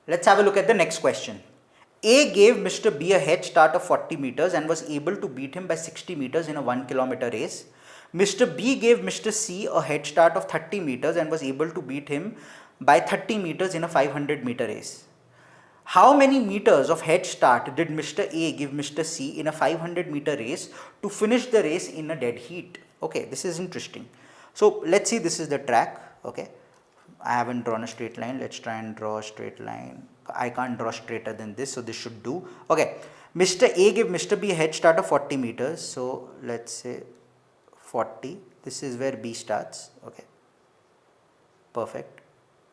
Let's have a look at the next question. A gave Mr. B a head start of 40 meters and was able to beat him by 60 meters in a 1 kilometer race. Mr. B gave Mr. C a head start of 30 meters and was able to beat him by 30 meters in a 500 meter race. How many meters of head start did Mr. A give Mr. C in a 500 meter race to finish the race in a dead heat? Okay, this is interesting. So let's see, this is the track. Okay, I haven't drawn a straight line. Let's try and draw a straight line. I can't draw straighter than this, so this should do. Okay, Mr. A gave Mr. B a head start of 40 meters. So let's say 40. This is where B starts. Okay, perfect.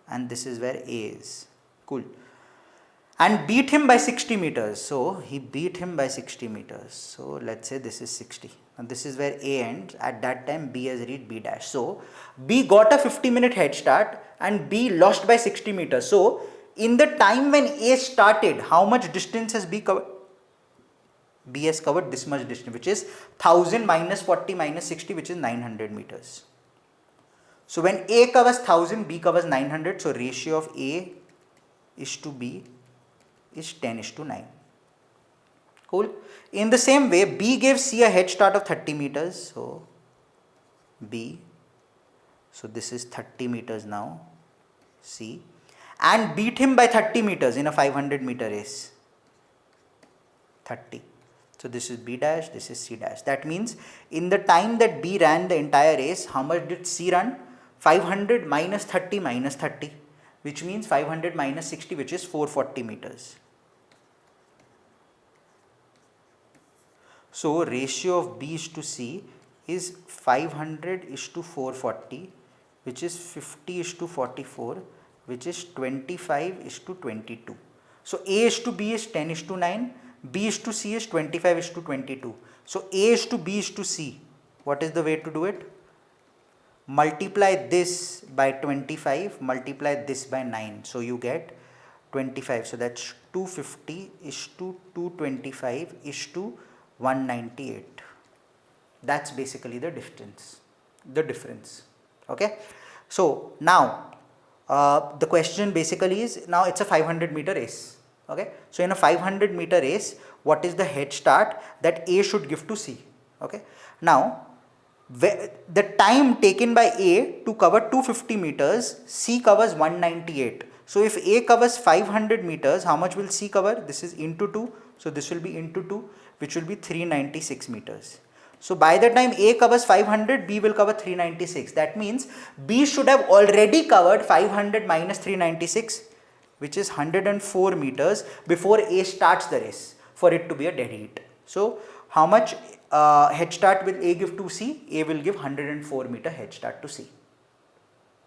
And this is where A is. Cool. And beat him by 60 meters. So he beat him by 60 meters. So let's say this is 60. And this is where A ends. At that time B has reached B dash. So B got a 50-minute head start and B lost by 60 meters. So in the time when A started, how much distance has B covered? B has covered this much distance, which is 1000 minus 40 minus 60, which is 900 meters. So when A covers 1000, B covers 900. So ratio of A is to B is 10:9. Cool. In the same way, B gave C a head start of 30 meters. So B, so this is 30 meters now, C, and beat him by 30 meters in a 500 meter race. 30. So this is B dash, this is C dash. That means in the time that B ran the entire race, how much did C run? 500 minus 30 minus 30, which means 500 minus 60, which is 440 meters. So ratio of B is to C is 500 is to 440, which is 50 is to 44, which is 25 is to 22. So A is to B is 10:9, B is to C is 25 is to 22. So A is to B is to C. What is the way to do it? Multiply this by 25, multiply this by 9. So you get 25. So that's 250 is to 225 is to 198. That's basically the difference. Okay. So now the question basically is, now it's a 500 meter race. Okay. So in a 500 meter race, what is the head start that A should give to C? Okay. Now the time taken by A to cover 250 meters, C covers 198. So if A covers 500 meters, how much will C cover? This is into 2. So this will be into 2, which will be 396 meters. So by the time A covers 500, B will cover 396. That means B should have already covered 500 minus 396, which is 104 meters before A starts the race for it to be a dead heat. So how much head start will A give to C? A will give 104 meter head start to C.